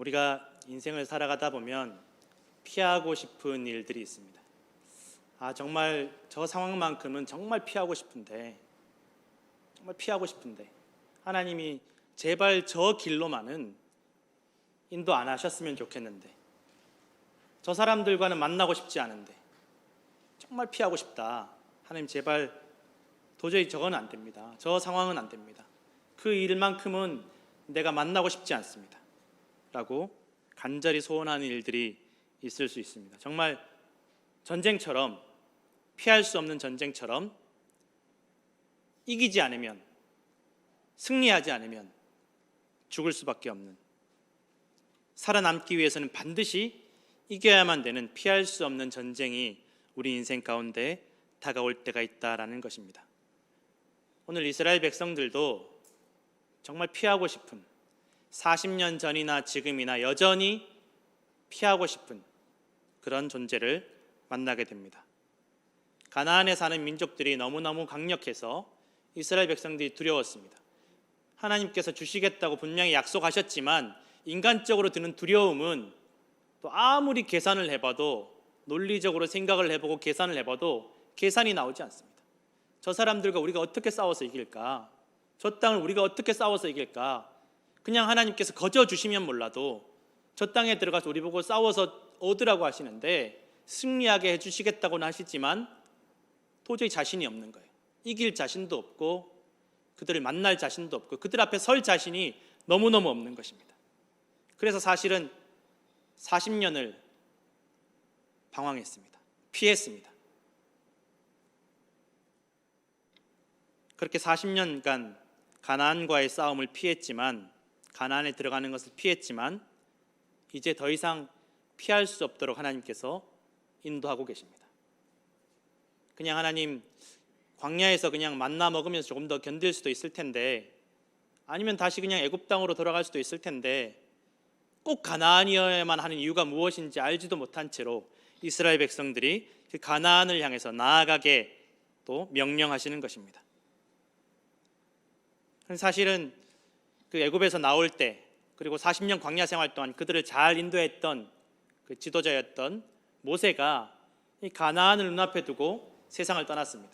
우리가 인생을 살아가다 보면 피하고 싶은 일들이 있습니다. 정말 저 상황만큼은 정말 피하고 싶은데, 하나님이 제발 저 길로만은 인도 안 하셨으면 좋겠는데, 저 사람들과는 만나고 싶지 않은데 정말 피하고 싶다. 하나님 제발 도저히 저건 안 됩니다. 저 상황은 안 됩니다. 그 일만큼은 내가 만나고 싶지 않습니다. 라고 간절히 소원하는 일들이 있을 수 있습니다. 정말 전쟁처럼, 피할 수 없는 전쟁처럼 이기지 않으면, 승리하지 않으면 죽을 수밖에 없는, 살아남기 위해서는 반드시 이겨야만 되는 피할 수 없는 전쟁이 우리 인생 가운데 다가올 때가 있다라는 것입니다. 오늘 이스라엘 백성들도 정말 피하고 싶은, 40년 전이나 지금이나 여전히 피하고 싶은 그런 존재를 만나게 됩니다. 가나안에 사는 민족들이 너무너무 강력해서 이스라엘 백성들이 두려웠습니다. 하나님께서 주시겠다고 분명히 약속하셨지만 인간적으로 드는 두려움은 또 아무리 계산을 해봐도, 논리적으로 생각을 해보고 계산을 해봐도 계산이 나오지 않습니다. 저 사람들과 우리가 어떻게 싸워서 이길까? 저 땅을 우리가 어떻게 싸워서 이길까? 그냥 하나님께서 거저 주시면 몰라도 저 땅에 들어가서 우리 보고 싸워서 얻으라고 하시는데, 승리하게 해주시겠다고는 하시지만 도저히 자신이 없는 거예요. 이길 자신도 없고 그들을 만날 자신도 없고 그들 앞에 설 자신이 너무너무 없는 것입니다. 그래서 사실은 40년을 방황했습니다. 피했습니다. 그렇게 40년간 가나안과의 싸움을 피했지만, 가나안에 들어가는 것을 피했지만 이제 더 이상 피할 수 없도록 하나님께서 인도하고 계십니다. 그냥 하나님, 광야에서 그냥 만나 먹으면서 조금 더 견딜 수도 있을 텐데, 아니면 다시 그냥 애굽 땅으로 돌아갈 수도 있을 텐데, 꼭 가나안이어야만 하는 이유가 무엇인지 알지도 못한 채로 이스라엘 백성들이 그 가나안을 향해서 나아가게 또 명령하시는 것입니다. 사실은 그 애굽에서 나올 때, 그리고 40년 광야 생활 동안 그들을 잘 인도했던 그 지도자였던 모세가 이 가나안을 눈앞에 두고 세상을 떠났습니다.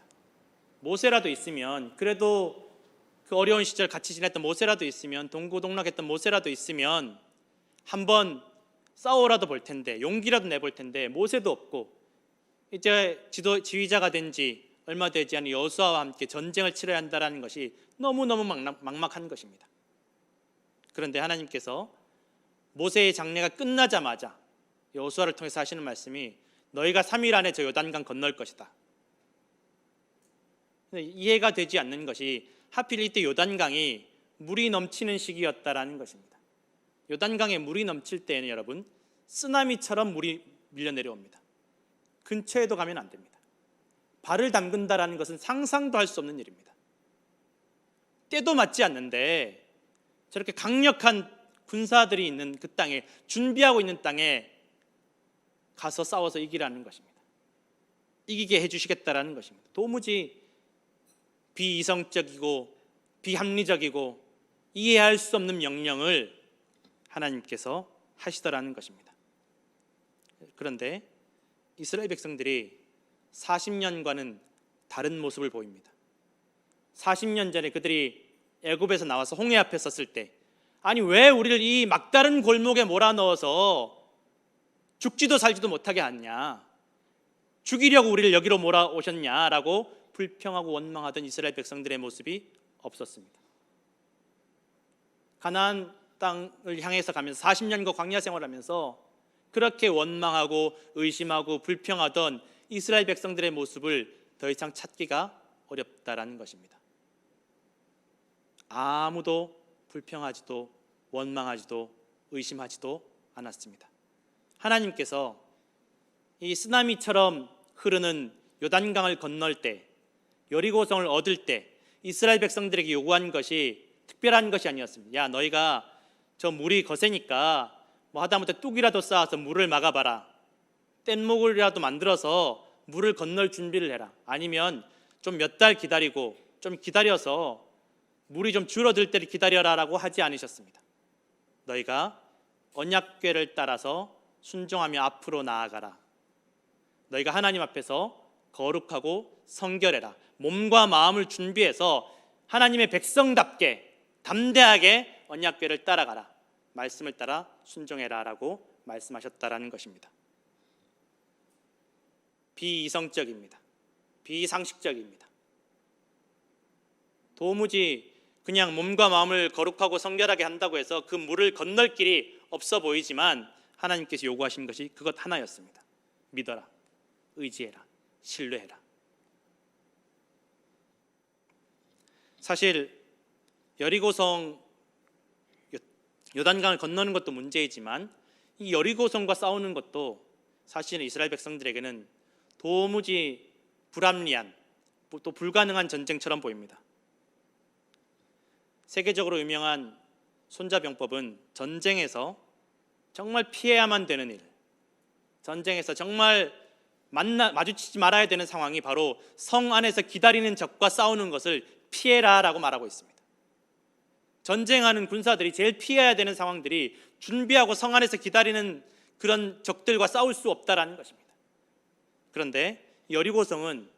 모세라도 있으면, 그래도 그 어려운 시절 같이 지냈던 모세라도 있으면, 동고동락했던 모세라도 있으면 한번 싸워라도 볼 텐데, 용기라도 내볼 텐데, 모세도 없고 이제 지휘자가 된 지 얼마 되지 않은 여호수아와 함께 전쟁을 치러야 한다는 것이 너무너무 막막한 것입니다. 그런데 하나님께서 모세의 장례가 끝나자마자 여호수아를 통해서 하시는 말씀이, 너희가 3일 안에 저 요단강 건널 것이다. 이해가 되지 않는 것이 하필 이때 요단강이 물이 넘치는 시기였다라는 것입니다. 요단강에 물이 넘칠 때에는 여러분, 쓰나미처럼 물이 밀려 내려옵니다. 근처에도 가면 안 됩니다. 발을 담근다라는 것은 상상도 할 수 없는 일입니다. 때도 맞지 않는데 저렇게 강력한 군사들이 있는 그 땅에, 준비하고 있는 땅에 가서 싸워서 이기라는 것입니다. 이기게 해주시겠다라는 것입니다. 도무지 비이성적이고 비합리적이고 이해할 수 없는 명령을 하나님께서 하시더라는 것입니다. 그런데 이스라엘 백성들이 40년과는 다른 모습을 보입니다. 40년 전에 그들이 애굽에서 나와서 홍해 앞에 섰을 때, 아니 왜 우리를 이 막다른 골목에 몰아넣어서 죽지도 살지도 못하게 하냐, 죽이려고 우리를 여기로 몰아오셨냐라고 불평하고 원망하던 이스라엘 백성들의 모습이 없었습니다. 가나안 땅을 향해서 가면서 40년간 광야 생활하면서 그렇게 원망하고 의심하고 불평하던 이스라엘 백성들의 모습을 더 이상 찾기가 어렵다라는 것입니다. 아무도 불평하지도 원망하지도 의심하지도 않았습니다. 하나님께서 이 쓰나미처럼 흐르는 요단강을 건널 때, 여리고성을 얻을 때 이스라엘 백성들에게 요구한 것이 특별한 것이 아니었습니다. 야, 너희가 저 물이 거세니까 뭐 하다못해 뚝이라도 쌓아서 물을 막아봐라, 뗏목이라도 만들어서 물을 건널 준비를 해라, 아니면 좀 몇 달 기다리고 좀 기다려서 물이 좀 줄어들 때를 기다려라라고 하지 않으셨습니다. 너희가 언약궤를 따라서 순종하며 앞으로 나아가라. 너희가 하나님 앞에서 거룩하고 성결해라. 몸과 마음을 준비해서 하나님의 백성답게 담대하게 언약궤를 따라가라. 말씀을 따라 순종해라 라고 말씀하셨다라는 것입니다. 비이성적입니다. 비상식적입니다. 도무지 그냥 몸과 마음을 거룩하고 성결하게 한다고 해서 그 물을 건널 길이 없어 보이지만 하나님께서 요구하신 것이 그것 하나였습니다. 믿어라, 의지해라, 신뢰해라. 사실 여리고성 요단강을 건너는 것도 문제이지만 이 여리고성과 싸우는 것도 사실은 이스라엘 백성들에게는 도무지 불합리한 또 불가능한 전쟁처럼 보입니다. 세계적으로 유명한 손자병법은 전쟁에서 정말 피해야만 되는 일, 전쟁에서 정말 마주치지 말아야 되는 상황이 바로 성 안에서 기다리는 적과 싸우는 것을 피해라라고 말하고 있습니다. 전쟁하는 군사들이 제일 피해야 되는 상황들이 준비하고 성 안에서 기다리는 그런 적들과 싸울 수 없다라는 것입니다. 그런데 여리고성은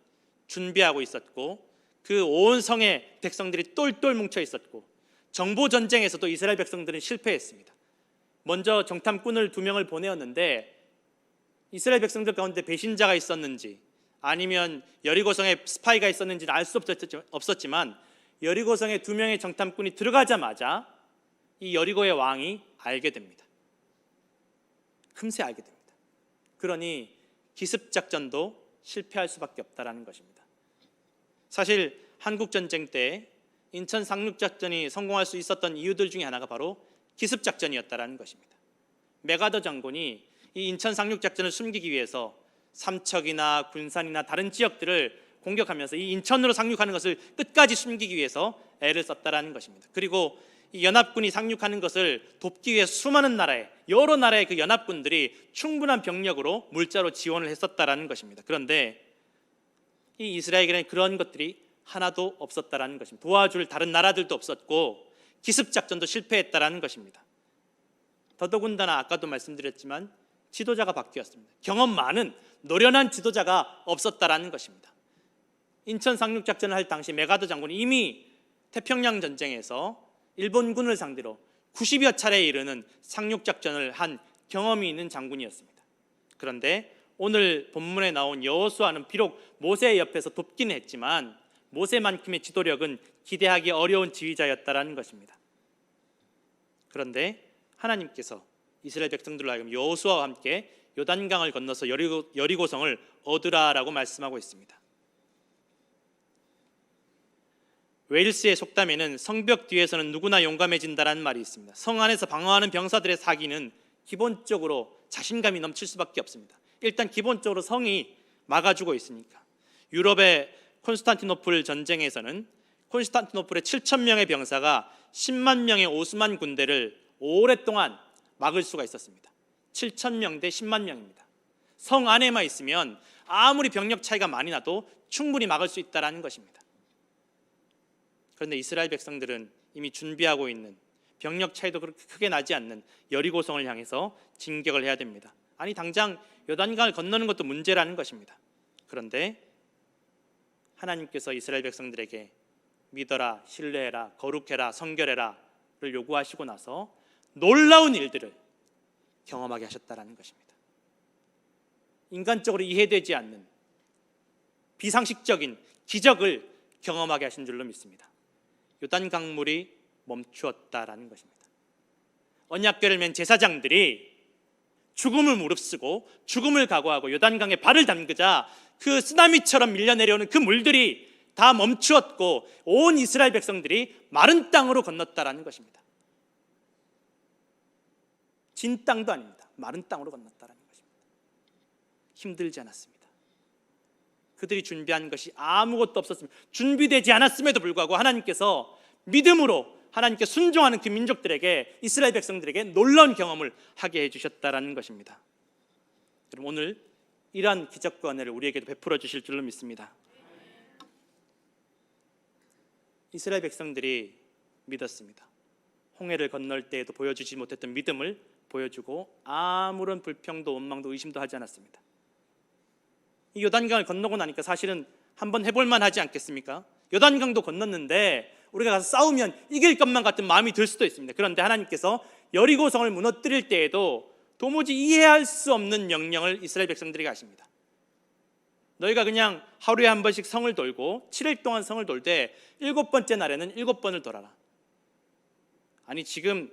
준비하고 있었고 그 온 성의 백성들이 똘똘 뭉쳐 있었고 정보 전쟁에서도 이스라엘 백성들은 실패했습니다. 먼저 정탐꾼을 2명을 보내었는데 이스라엘 백성들 가운데 배신자가 있었는지 아니면 여리고성에 스파이가 있었는지는 알 수 없었지만 여리고성에 2명의 정탐꾼이 들어가자마자 이 여리고의 왕이 알게 됩니다. 금세 알게 됩니다. 그러니 기습작전도 실패할 수밖에 없다는 것입니다. 사실 한국전쟁 때 인천 상륙작전이 성공할 수 있었던 이유들 중에 하나가 바로 기습작전이었다는 것입니다. 메가더 장군이 이 인천 상륙작전을 숨기기 위해서 삼척이나 군산이나 다른 지역들을 공격하면서 이 인천으로 상륙하는 것을 끝까지 숨기기 위해서 애를 썼다는 것입니다. 그리고 이 연합군이 상륙하는 것을 돕기 위해 수많은 여러 나라의 그 연합군들이 충분한 병력으로 물자로 지원을 했었다는 것입니다. 그런데 이 이스라엘에게는 그런 것들이 하나도 없었다는 것입니다. 도와줄 다른 나라들도 없었고 기습작전도 실패했다는 것입니다. 더더군다나 아까도 말씀드렸지만 지도자가 바뀌었습니다. 경험 많은 노련한 지도자가 없었다는 것입니다. 인천 상륙작전을 할 당시 메가더 장군이 이미 태평양 전쟁에서 일본군을 상대로 90여 차례에 이르는 상륙작전을 한 경험이 있는 장군이었습니다. 그런데 오늘 본문에 나온 여호수아는 비록 모세 옆에서 돕기는 했지만 모세만큼의 지도력은 기대하기 어려운 지휘자였다는 것입니다. 그런데 하나님께서 이스라엘 백성들로 하여금 여호수아와 함께 요단강을 건너서 여리고성을 얻으라라고 말씀하고 있습니다. 웨일스의 속담에는 성벽 뒤에서는 누구나 용감해진다라는 말이 있습니다. 성 안에서 방어하는 병사들의 사기는 기본적으로 자신감이 넘칠 수밖에 없습니다. 일단 기본적으로 성이 막아주고 있으니까. 유럽의 콘스탄티노플 전쟁에서는 콘스탄티노플의 7,000명의 병사가 10만 명의 오스만 군대를 오랫동안 막을 수가 있었습니다. 7,000명 대 10만 명입니다. 성 안에만 있으면 아무리 병력 차이가 많이 나도 충분히 막을 수 있다는 것입니다. 그런데 이스라엘 백성들은 이미 준비하고 있는 병력 차이도 그렇게 크게 나지 않는 여리고성을 향해서 진격을 해야 됩니다. 아니 당장 요단강을 건너는 것도 문제라는 것입니다. 그런데 하나님께서 이스라엘 백성들에게 믿어라, 신뢰해라, 거룩해라, 성결해라를 요구하시고 나서 놀라운 일들을 경험하게 하셨다는 것입니다. 인간적으로 이해되지 않는 비상식적인 기적을 경험하게 하신 줄로 믿습니다. 요단강물이 멈추었다라는 것입니다. 언약궤를 맨 제사장들이 죽음을 무릅쓰고 죽음을 각오하고 요단강에 발을 담그자 그 쓰나미처럼 밀려내려오는 그 물들이 다 멈추었고 온 이스라엘 백성들이 마른 땅으로 건넜다라는 것입니다. 진 땅도 아닙니다. 마른 땅으로 건넜다라는 것입니다. 힘들지 않았습니다. 그들이 준비한 것이 아무것도 없었습니다. 준비되지 않았음에도 불구하고 하나님께서 믿음으로 하나님께 순종하는 그 민족들에게, 이스라엘 백성들에게 놀라운 경험을 하게 해주셨다라는 것입니다. 그럼 오늘 이러한 기적과 은혜를 우리에게도 베풀어 주실 줄로 믿습니다. 이스라엘 백성들이 믿었습니다. 홍해를 건널 때에도 보여주지 못했던 믿음을 보여주고 아무런 불평도 원망도 의심도 하지 않았습니다. 이 요단강을 건너고 나니까 사실은 한번 해볼 만하지 않겠습니까? 요단강도 건넜는데 우리가 가서 싸우면 이길 것만 같은 마음이 들 수도 있습니다. 그런데 하나님께서 여리고성을 무너뜨릴 때에도 도무지 이해할 수 없는 명령을 이스라엘 백성들에게 하십니다. 너희가 그냥 하루에 한 번씩 성을 돌고 7일 동안 성을 돌되 7번째 날에는 7번을 돌아라. 아니 지금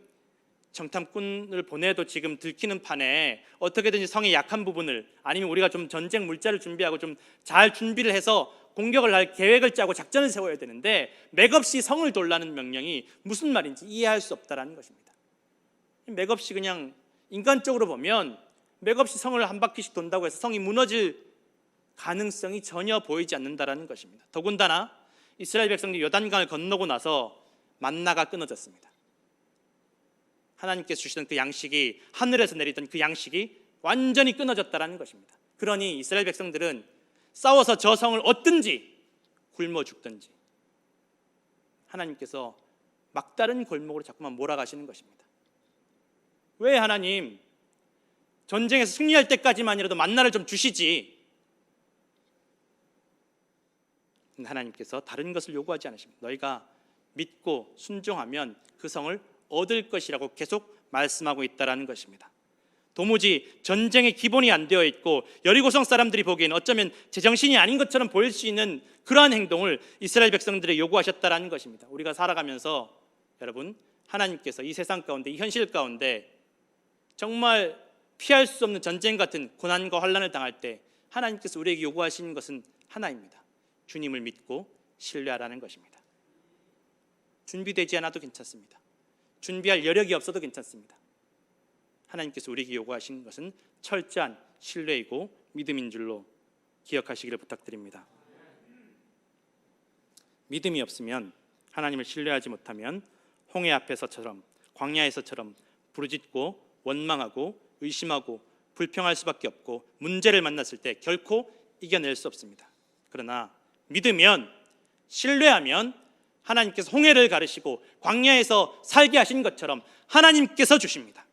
정탐꾼을 보내도 지금 들키는 판에 어떻게든지 성의 약한 부분을, 아니면 우리가 좀 전쟁 물자를 준비하고 좀 잘 준비를 해서 공격을 할 계획을 짜고 작전을 세워야 되는데 맥없이 성을 돌라는 명령이 무슨 말인지 이해할 수 없다라는 것입니다. 맥없이, 그냥 인간적으로 보면 맥없이 성을 한 바퀴씩 돈다고 해서 성이 무너질 가능성이 전혀 보이지 않는다라는 것입니다. 더군다나 이스라엘 백성들이 요단강을 건너고 나서 만나가 끊어졌습니다. 하나님께서 주시던 그 양식이, 하늘에서 내리던 그 양식이 완전히 끊어졌다라는 것입니다. 그러니 이스라엘 백성들은 싸워서 저 성을 얻든지 굶어 죽든지 하나님께서 막다른 골목으로 자꾸만 몰아가시는 것입니다. 왜 하나님 전쟁에서 승리할 때까지만이라도 만나를 좀 주시지? 하나님께서 다른 것을 요구하지 않으십니다. 너희가 믿고 순종하면 그 성을 얻을 것이라고 계속 말씀하고 있다는 것입니다. 도무지 전쟁의 기본이 안 되어 있고 여리고성 사람들이 보기에는 어쩌면 제정신이 아닌 것처럼 보일 수 있는 그러한 행동을 이스라엘 백성들에게 요구하셨다는 것입니다. 우리가 살아가면서 여러분, 하나님께서 이 세상 가운데, 이 현실 가운데 정말 피할 수 없는 전쟁 같은 고난과 환난을 당할 때 하나님께서 우리에게 요구하시는 것은 하나입니다. 주님을 믿고 신뢰하라는 것입니다. 준비되지 않아도 괜찮습니다. 준비할 여력이 없어도 괜찮습니다. 하나님께서 우리에게 요구하신 것은 철저한 신뢰이고 믿음인 줄로 기억하시기를 부탁드립니다. 믿음이 없으면, 하나님을 신뢰하지 못하면 홍해 앞에서처럼, 광야에서처럼 부르짖고 원망하고 의심하고 불평할 수밖에 없고 문제를 만났을 때 결코 이겨낼 수 없습니다. 그러나 믿으면, 신뢰하면 하나님께서 홍해를 가르시고 광야에서 살게 하신 것처럼 하나님께서 주십니다.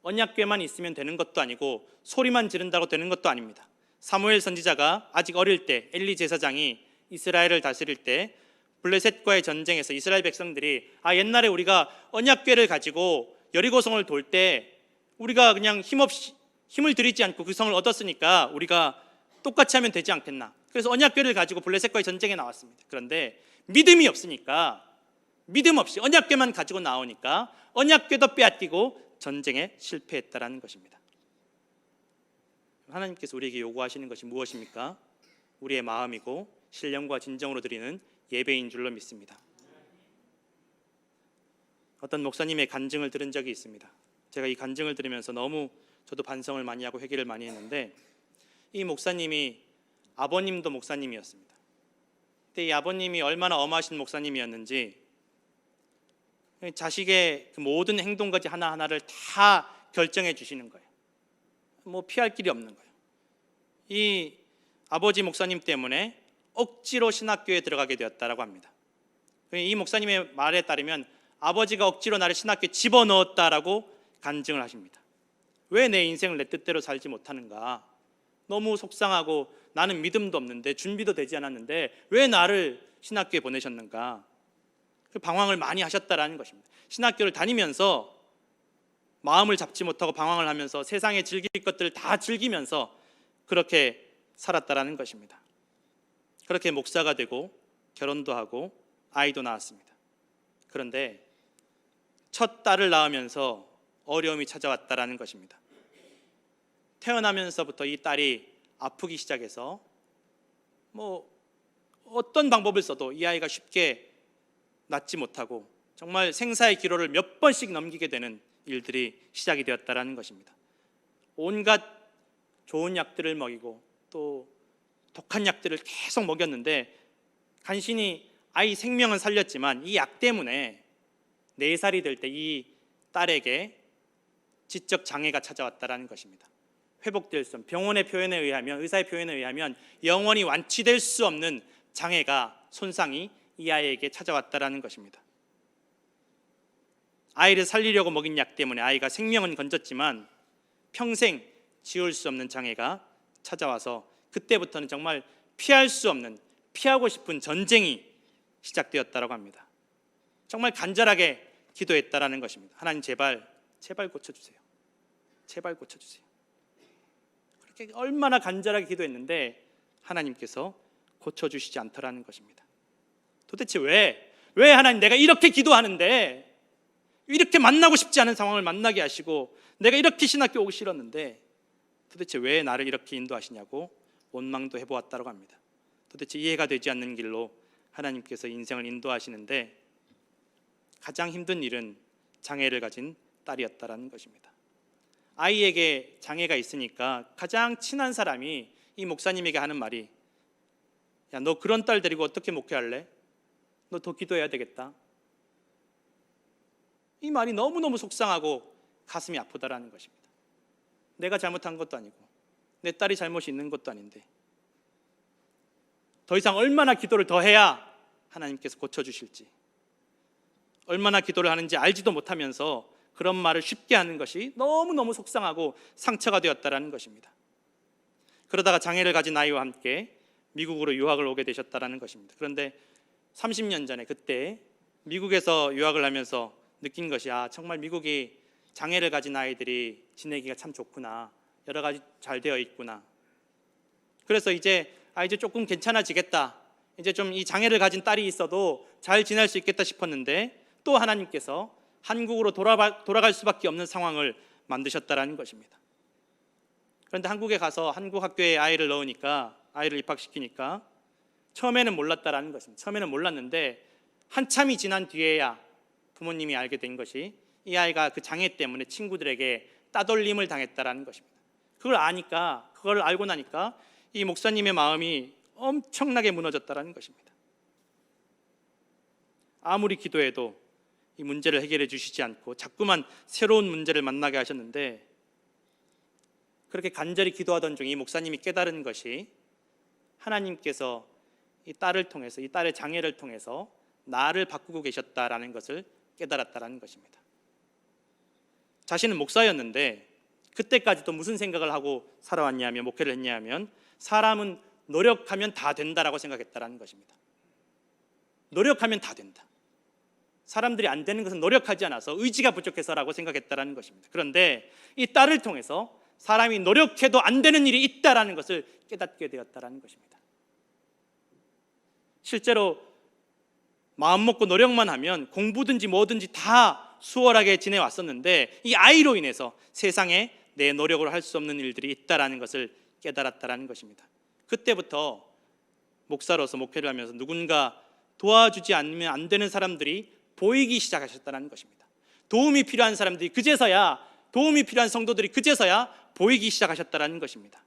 언약궤만 있으면 되는 것도 아니고 소리만 지른다고 되는 것도 아닙니다. 사무엘 선지자가 아직 어릴 때, 엘리 제사장이 이스라엘을 다스릴 때 블레셋과의 전쟁에서 이스라엘 백성들이 옛날에 우리가 언약궤를 가지고 여리고성을 돌 때 우리가 그냥 힘을 들이지 않고 그 성을 얻었으니까 우리가 똑같이 하면 되지 않겠나, 그래서 언약궤를 가지고 블레셋과의 전쟁에 나왔습니다. 그런데 믿음이 없으니까, 믿음 없이 언약궤만 가지고 나오니까 언약궤도 빼앗기고 전쟁에 실패했다라는 것입니다. 하나님께서 우리에게 요구하시는 것이 무엇입니까? 우리의 마음이고 신령과 진정으로 드리는 예배인 줄로 믿습니다. 어떤 목사님의 간증을 들은 적이 있습니다. 제가 이 간증을 들으면서 너무 저도 반성을 많이 하고 회개를 많이 했는데, 이 목사님이 아버님도 목사님이었습니다. 근데 이 아버님이 얼마나 엄하신 목사님이었는지 자식의 그 모든 행동까지 하나하나를 다 결정해 주시는 거예요. 뭐 피할 길이 없는 거예요. 이 아버지 목사님 때문에 억지로 신학교에 들어가게 되었다라고 합니다. 이 목사님의 말에 따르면 아버지가 억지로 나를 신학교에 집어넣었다라고 간증을 하십니다. 왜 내 인생을 내 뜻대로 살지 못하는가? 너무 속상하고 나는 믿음도 없는데 준비도 되지 않았는데 왜 나를 신학교에 보내셨는가? 방황을 많이 하셨다라는 것입니다. 신학교를 다니면서 마음을 잡지 못하고 방황을 하면서 세상에 즐길 것들을 다 즐기면서 그렇게 살았다라는 것입니다. 그렇게 목사가 되고 결혼도 하고 아이도 낳았습니다. 그런데 첫 딸을 낳으면서 어려움이 찾아왔다라는 것입니다. 태어나면서부터 이 딸이 아프기 시작해서 뭐 어떤 방법을 써도 이 아이가 쉽게 낫지 못하고 정말 생사의 기로를 몇 번씩 넘기게 되는 일들이 시작이 되었다라는 것입니다. 온갖 좋은 약들을 먹이고 또 독한 약들을 계속 먹였는데 간신히 아이 생명은 살렸지만 이 약 때문에 4살이 될 때 이 딸에게 지적 장애가 찾아왔다라는 것입니다. 회복될 수 없는, 병원의 표현에 의하면, 의사의 표현에 의하면 영원히 완치될 수 없는 장애가, 손상이 이 아이에게 찾아왔다라는 것입니다. 아이를 살리려고 먹인 약 때문에 아이가 생명은 건졌지만 평생 지울 수 없는 장애가 찾아와서 그때부터는 정말 피할 수 없는, 피하고 싶은 전쟁이 시작되었다고 합니다. 정말 간절하게 기도했다라는 것입니다. 하나님 제발 고쳐주세요. 제발 고쳐주세요. 그렇게 얼마나 간절하게 기도했는데 하나님께서 고쳐주시지 않더라는 것입니다. 도대체 왜 하나님, 내가 이렇게 기도하는데, 이렇게 만나고 싶지 않은 상황을 만나게 하시고, 내가 이렇게 신학교 오기 싫었는데 도대체 왜 나를 이렇게 인도하시냐고 원망도 해보았다고 합니다. 도대체 이해가 되지 않는 길로 하나님께서 인생을 인도하시는데 가장 힘든 일은 장애를 가진 딸이었다라는 것입니다. 아이에게 장애가 있으니까 가장 친한 사람이 이 목사님에게 하는 말이, 야, 너 그런 딸 데리고 어떻게 목회할래? 너 더 기도해야 되겠다. 이 말이 너무너무 속상하고 가슴이 아프다라는 것입니다. 내가 잘못한 것도 아니고 내 딸이 잘못이 있는 것도 아닌데 더 이상 얼마나 기도를 더 해야 하나님께서 고쳐주실지, 얼마나 기도를 하는지 알지도 못하면서 그런 말을 쉽게 하는 것이 너무너무 속상하고 상처가 되었다라는 것입니다. 그러다가 장애를 가진 아이와 함께 미국으로 유학을 오게 되셨다라는 것입니다. 그런데 30년 전에 그때 미국에서 유학을 하면서 느낀 것이, 정말 미국이 장애를 가진 아이들이 지내기가 참 좋구나, 여러 가지 잘 되어 있구나. 그래서 이제 조금 괜찮아지겠다, 이제 좀 이 장애를 가진 딸이 있어도 잘 지낼 수 있겠다 싶었는데 또 하나님께서 한국으로 돌아갈 수밖에 없는 상황을 만드셨다라는 것입니다. 그런데 한국에 가서 한국 학교에 아이를 넣으니까, 아이를 입학시키니까 처음에는 몰랐다라는 것입니다. 처음에는 몰랐는데 한참이 지난 뒤에야 부모님이 알게 된 것이, 이 아이가 그 장애 때문에 친구들에게 따돌림을 당했다라는 것입니다. 그걸 알고 나니까 이 목사님의 마음이 엄청나게 무너졌다라는 것입니다. 아무리 기도해도 이 문제를 해결해 주시지 않고 자꾸만 새로운 문제를 만나게 하셨는데, 그렇게 간절히 기도하던 중에 이 목사님이 깨달은 것이, 하나님께서 이 딸을 통해서, 이 딸의 장애를 통해서 나를 바꾸고 계셨다라는 것을 깨달았다라는 것입니다. 자신은 목사였는데 그때까지도 무슨 생각을 하고 살아왔냐면, 목회를 했냐면, 사람은 노력하면 다 된다라고 생각했다라는 것입니다. 노력하면 다 된다. 사람들이 안 되는 것은 노력하지 않아서, 의지가 부족해서라고 생각했다라는 것입니다. 그런데 이 딸을 통해서 사람이 노력해도 안 되는 일이 있다라는 것을 깨닫게 되었다라는 것입니다. 실제로 마음 먹고 노력만 하면 공부든지 뭐든지 다 수월하게 지내왔었는데, 이 아이로 인해서 세상에 내 노력으로 할 수 없는 일들이 있다라는 것을 깨달았다라는 것입니다. 그때부터 목사로서 목회를 하면서 누군가 도와주지 않으면 안 되는 사람들이 보이기 시작하셨다는 것입니다. 도움이 필요한 사람들이 그제서야, 도움이 필요한 성도들이 그제서야 보이기 시작하셨다는 것입니다.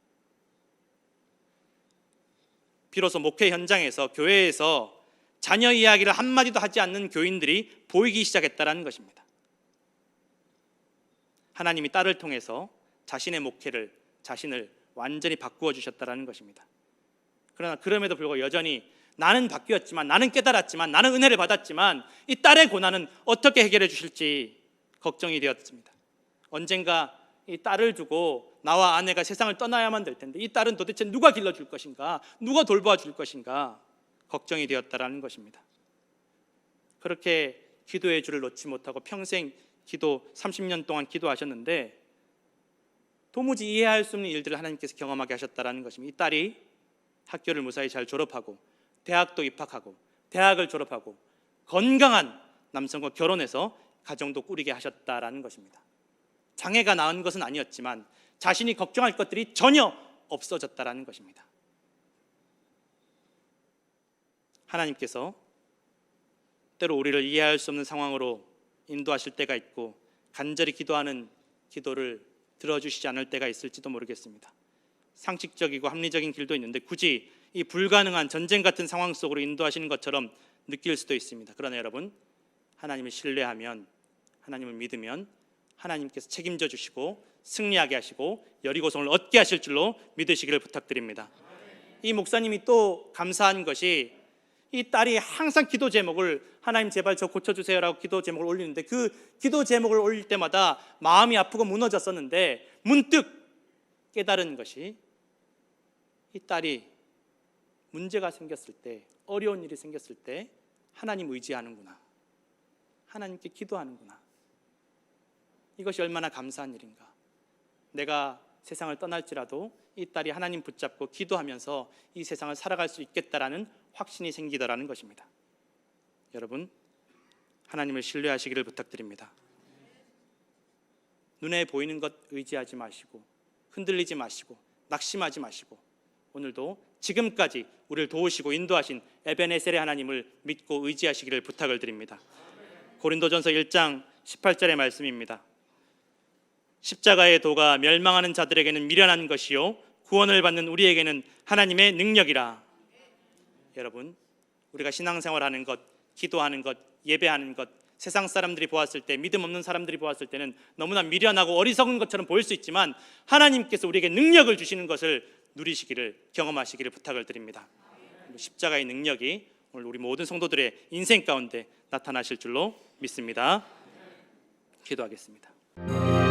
비로소 목회 현장에서, 교회에서 자녀 이야기를 한마디도 하지 않는 교인들이 보이기 시작했다는 것입니다. 하나님이 딸을 통해서 자신의 목회를, 자신을 완전히 바꾸어 주셨다는 것입니다. 그러나 그럼에도 불구하고 여전히 나는 바뀌었지만, 나는 깨달았지만, 나는 은혜를 받았지만 이 딸의 고난은 어떻게 해결해 주실지 걱정이 되었습니다. 언젠가 이 딸을 두고 나와 아내가 세상을 떠나야만 될 텐데 이 딸은 도대체 누가 길러줄 것인가, 누가 돌보아 줄 것인가 걱정이 되었다라는 것입니다. 그렇게 기도의 줄을 놓지 못하고 평생 30년 동안 기도하셨는데 도무지 이해할 수 없는 일들을 하나님께서 경험하게 하셨다라는 것입니다. 이 딸이 학교를 무사히 잘 졸업하고 대학도 입학하고 대학을 졸업하고 건강한 남성과 결혼해서 가정도 꾸리게 하셨다라는 것입니다. 장애가 나은 것은 아니었지만 자신이 걱정할 것들이 전혀 없어졌다라는 것입니다. 하나님께서 때로 우리를 이해할 수 없는 상황으로 인도하실 때가 있고 간절히 기도하는 기도를 들어주시지 않을 때가 있을지도 모르겠습니다. 상식적이고 합리적인 길도 있는데 굳이 이 불가능한 전쟁 같은 상황 속으로 인도하시는 것처럼 느낄 수도 있습니다. 그러나 여러분, 하나님을 신뢰하면, 하나님을 믿으면 하나님께서 책임져 주시고 승리하게 하시고 여리고성을 얻게 하실 줄로 믿으시기를 부탁드립니다. 이 목사님이 또 감사한 것이, 이 딸이 항상 기도 제목을 하나님 제발 저 고쳐주세요라고 기도 제목을 올리는데 그 기도 제목을 올릴 때마다 마음이 아프고 무너졌었는데 문득 깨달은 것이 이 딸이 문제가 생겼을 때, 어려운 일이 생겼을 때 하나님 의지하는구나, 하나님께 기도하는구나. 이것이 얼마나 감사한 일인가. 내가 세상을 떠날지라도 이 딸이 하나님 붙잡고 기도하면서 이 세상을 살아갈 수 있겠다라는 확신이 생기더라는 것입니다. 여러분, 하나님을 신뢰하시기를 부탁드립니다. 눈에 보이는 것 의지하지 마시고, 흔들리지 마시고, 낙심하지 마시고, 오늘도 지금까지 우리를 도우시고 인도하신 에베네셀의 하나님을 믿고 의지하시기를 부탁을 드립니다. 고린도전서 1장 18절의 말씀입니다. 십자가의 도가 멸망하는 자들에게는 미련한 것이요 구원을 받는 우리에게는 하나님의 능력이라. 여러분, 우리가 신앙생활하는 것, 기도하는 것, 예배하는 것, 세상 사람들이 보았을 때, 믿음 없는 사람들이 보았을 때는 너무나 미련하고 어리석은 것처럼 보일 수 있지만 하나님께서 우리에게 능력을 주시는 것을 누리시기를, 경험하시기를 부탁을 드립니다. 십자가의 능력이 오늘 우리 모든 성도들의 인생 가운데 나타나실 줄로 믿습니다. 기도하겠습니다.